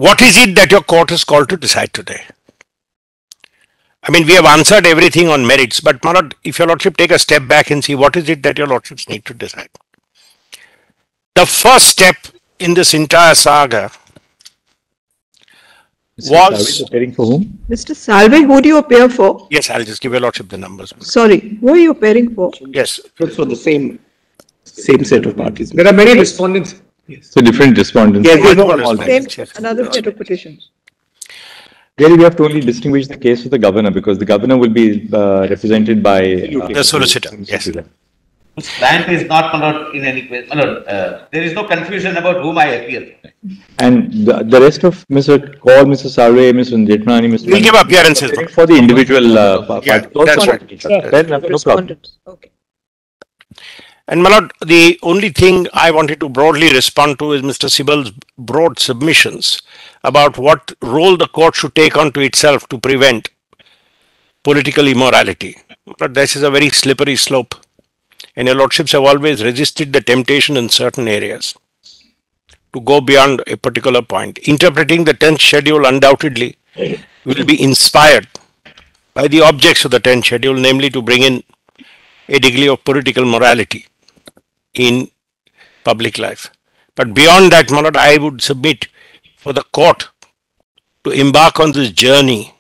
What is it that your court is called to decide today? I mean, we have answered everything on merits, but Malad, if your lordship take a step back and see what is it that your lordships need to decide. The first step in this entire saga was... appearing for whom? Mr. Salve, who do you appear for? Yes, I'll just give your lordship the numbers. Sorry, who are you appearing for? Yes. For the same set of parties. There are many respondents. Yes. So different respondents. Yes, there's no Same, another set of petitions. Really, we have to only distinguish the case of the governor, because the governor will be represented by the solicitor. Yes. Client is not in any way. There is no confusion about whom I appeal. And the rest of Mr. Kaul, Mr. Salve, Mr. Jethmalani, Mr. We'll give appearances for the individual yeah, that's right. Then no problem. Okay. And my lord, the only thing I wanted to broadly respond to is Mr. Sibal's broad submissions about what role the court should take onto itself to prevent political immorality. But this is a very slippery slope. And your lordships have always resisted the temptation in certain areas to go beyond a particular point. Interpreting the 10th schedule undoubtedly will be inspired by the objects of the 10th schedule, namely to bring in a degree of political morality in public life. But beyond that, my lord, I would submit for the court to embark on this journey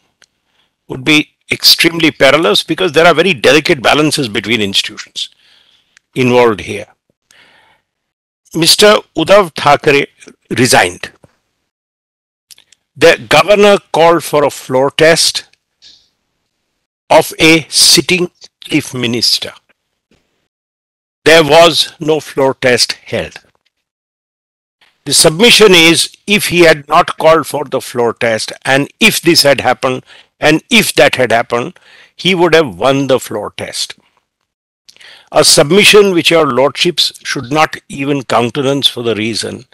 would be extremely perilous, because there are very delicate balances between institutions involved here. Mr. Uddhav Thackeray resigned. The governor called for a floor test of a sitting chief minister. There was no floor test held. The submission is, if he had not called for the floor test, and if this had happened, and if that had happened, he would have won the floor test. A submission which your lordships should not even countenance, for the reason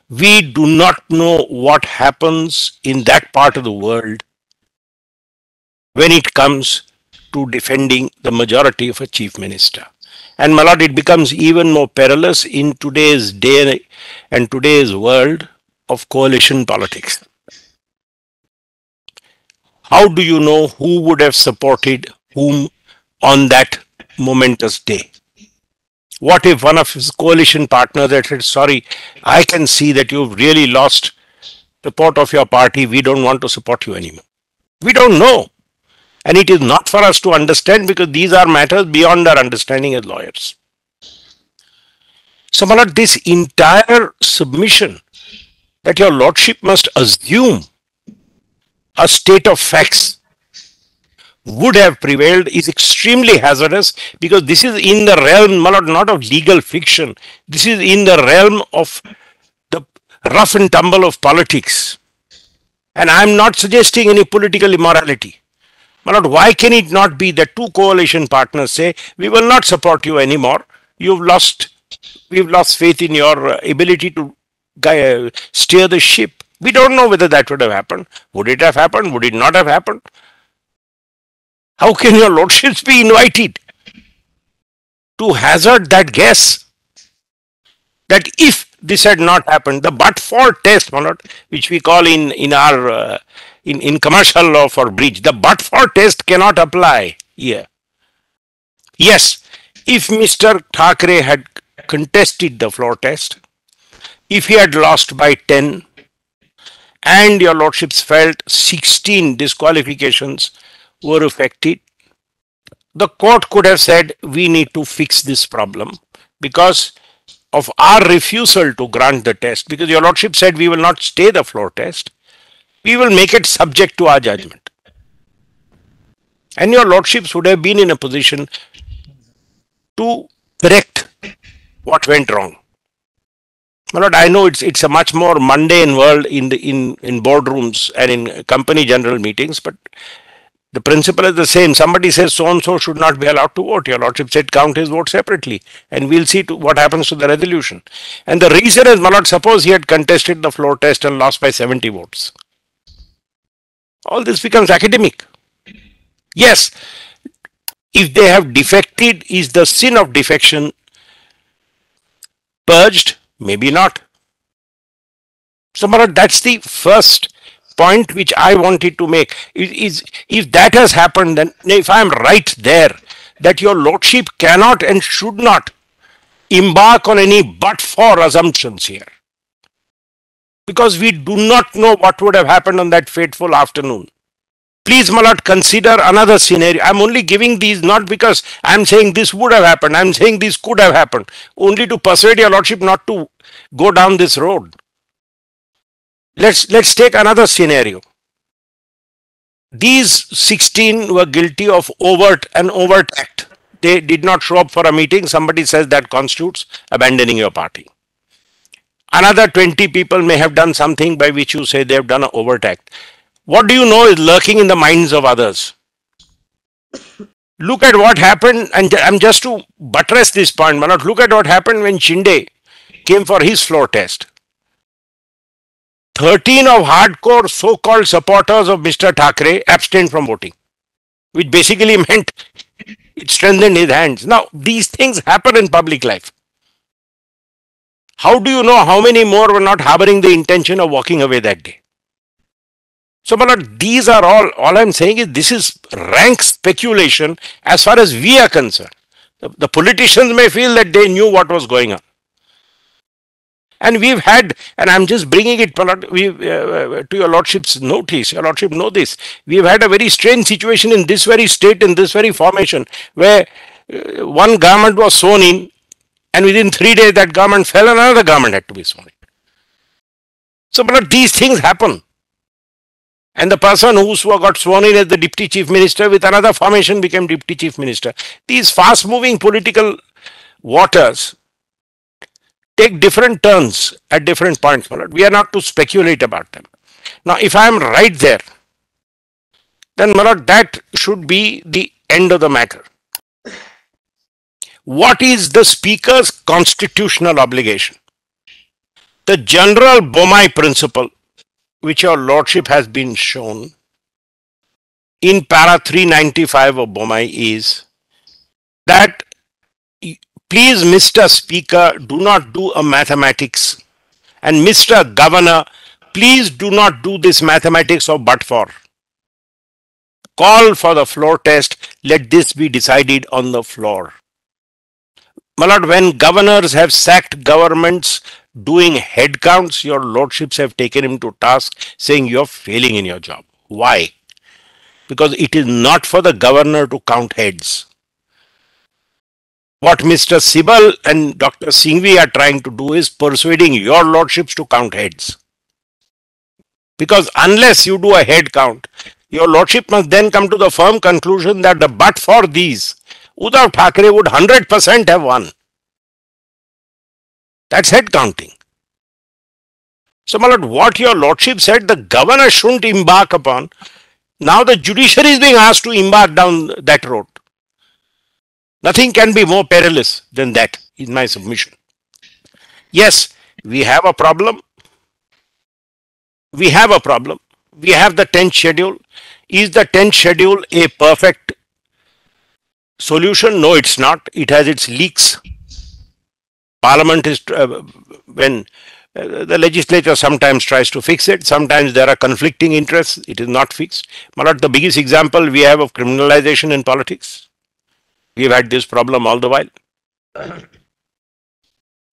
we do not know what happens in that part of the world when it comes to defending the majority of a chief minister. And my lord, it becomes even more perilous in today's day and today's world of coalition politics. How do you know who would have supported whom on that momentous day? What if one of his coalition partners had said, sorry, I can see that you've really lost support of your party, we don't want to support you anymore. We don't know. And it is not for us to understand, because these are matters beyond our understanding as lawyers. So, my lord, this entire submission that your lordship must assume a state of facts would have prevailed is extremely hazardous, because this is in the realm, my lord, not of legal fiction. This is in the realm of the rough and tumble of politics. And I am not suggesting any political immorality. My lord, why can it not be that two coalition partners say, we will not support you anymore. We've lost faith in your ability to steer the ship. We don't know whether that would have happened. Would it have happened? Would it not have happened? How can your lordships be invited to hazard that guess that if this had not happened, the but-for test, my lord, which we call in our in commercial law for breach, the but-for test cannot apply here. Yes, if Mr. Thackeray had contested the floor test, if he had lost by 10, and your lordships felt 16 disqualifications were affected, the court could have said, we need to fix this problem because of our refusal to grant the test, because your lordship said we will not stay the floor test. We will make it subject to our judgment. And your lordships would have been in a position to correct what went wrong. My lord, I know it's a much more mundane world in boardrooms and in company general meetings, but the principle is the same. Somebody says so-and-so should not be allowed to vote. Your lordship said count his vote separately, and we'll see what happens to the resolution. And the reason is, my lord, suppose he had contested the floor test and lost by 70 votes. All this becomes academic. Yes, if they have defected, is the sin of defection purged? Maybe not. So, Maharaj, that's the first point which I wanted to make. If that has happened, then if I am right there, that your lordship cannot and should not embark on any but for assumptions here. Because we do not know what would have happened on that fateful afternoon. Please, my lord, consider another scenario. I'm only giving these not because I'm saying this would have happened. I'm saying this could have happened. Only to persuade your lordship not to go down this road. Let's take another scenario. These 16 were guilty of overt act. They did not show up for a meeting. Somebody says that constitutes abandoning your party. Another 20 people may have done something by which you say they have done an overt act. What do you know is lurking in the minds of others? Look at what happened, and I'm just to buttress this point, Manoj. Look at what happened when Shinde came for his floor test. 13 of hardcore so-called supporters of Mr. Thackeray abstained from voting, which basically meant it strengthened his hands. Now, these things happen in public life. How do you know how many more were not harboring the intention of walking away that day? So, but these are all I'm saying is this is rank speculation as far as we are concerned. The politicians may feel that they knew what was going on. And we've had, and I'm just bringing it to your lordship's notice, your lordship know this, we've had a very strange situation in this very state, in this very formation, where one government was sworn in, and within 3 days that government fell and another government had to be sworn in. So, but these things happen. And the person who got sworn in as the deputy chief minister with another formation became deputy chief minister. These fast-moving political waters take different turns at different points. We are not to speculate about them. Now, if I am right there, then Malad, that should be the end of the matter. What is the speaker's constitutional obligation? The general Bomai principle, which your lordship has been shown in para 395 of Bomai, is that please, Mr. Speaker, do not do a mathematics, and Mr. Governor, please do not do this mathematics of but for. Call for the floor test. Let this be decided on the floor. My lord, when governors have sacked governments doing head counts, your lordships have taken him to task saying you're failing in your job. Why? Because it is not for the governor to count heads. What Mr. Sibal and Dr. Singhvi are trying to do is persuading your lordships to count heads. Because unless you do a head count, your lordship must then come to the firm conclusion that the but for these, Uddhav Thackeray would 100% have won. That's head counting. So, my lord, what your lordship said, the governor shouldn't embark upon. Now the judiciary is being asked to embark down that road. Nothing can be more perilous than that, is my submission. Yes, we have a problem. We have a problem. We have the 10th schedule. Is the 10th schedule a perfect solution? No, it's not. It has its leaks. Parliament is, when the legislature sometimes tries to fix it, sometimes there are conflicting interests, it is not fixed. But the biggest example we have of criminalization in politics, we have had this problem all the while.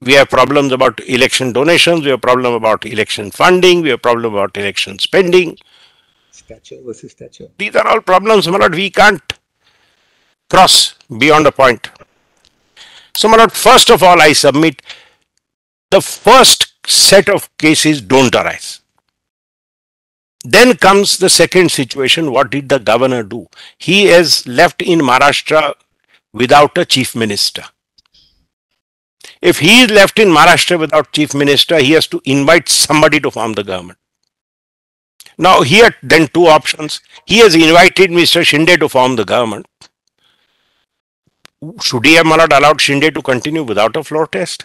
We have problems about election donations, we have problem about election funding, we have problem about election spending. Stature versus stature. These are all problems, my lord, we can't cross beyond a point. So, my lord, first of all, I submit the first set of cases don't arise. Then comes the second situation. What did the governor do? He is left in Maharashtra without a chief minister. If he is left in Maharashtra without chief minister, he has to invite somebody to form the government. Now, here then two options. He has invited Mr. Shinde to form the government. Should he have allowed Shinde to continue without a floor test?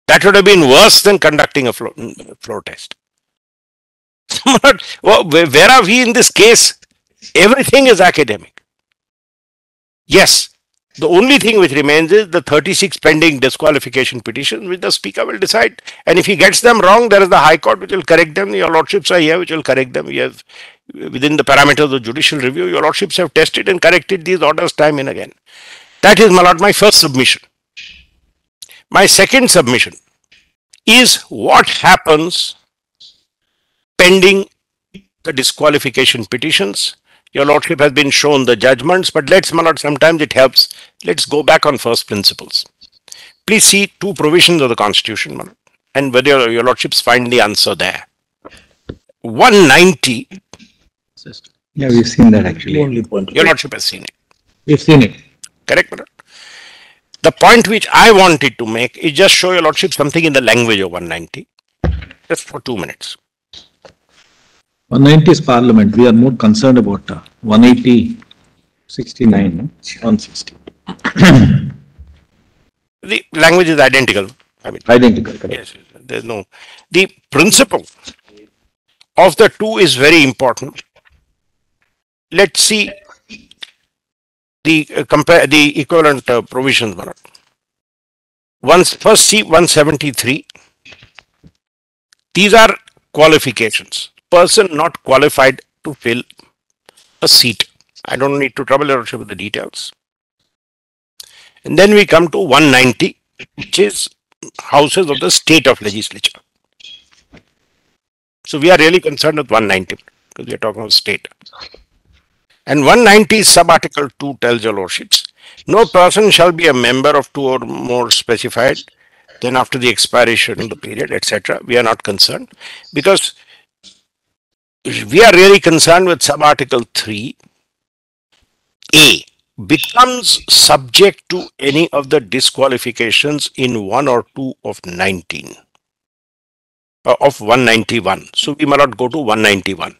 That would have been worse than conducting a floor test. Where are we in this case? Everything is academic. Yes, The only thing which remains is the 36 pending disqualification petitions, which the Speaker will decide. And if he gets them wrong, there is the High Court which will correct them. Your Lordships are here which will correct them. We have, within the parameters of judicial review, your Lordships have tested and corrected these orders time and again. That is, my Lord, my first submission. My second submission is what happens pending the disqualification petitions. Your Lordship has been shown the judgments, but let's, my Lord, sometimes it helps. Let's go back on first principles. Please see two provisions of the Constitution, my Lord, and whether your Lordships find the answer there. 190. Yeah, we've seen that actually. Only point. Your Lordship has seen it. We've seen it. Correct, my Lord? The point which I wanted to make is just show your Lordship something in the language of 190. Just for 2 minutes. 190 is Parliament. We are more concerned about 180, 69. No? 160. The language is identical. I mean, Identical. Correct. yes, there's no. The principle of the two is very important. Let's see the compare the equivalent provisions. First, see 173. These are qualifications. Person not qualified to fill a seat. I don't need to trouble your Lordship with the details. And then we come to 190, which is houses of the state of legislature. So we are really concerned with 190 because we are talking of state. And 190 sub-article 2 tells your Lordships, no person shall be a member of two or more specified, then after the expiration of the period, etc. We are not concerned because we are really concerned with sub-article 3. A becomes subject to any of the disqualifications in 1 or 2 of 19 of 191. So we may not go to 191.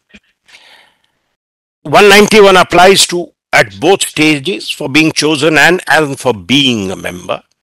191 applies to at both stages for being chosen and for being a member.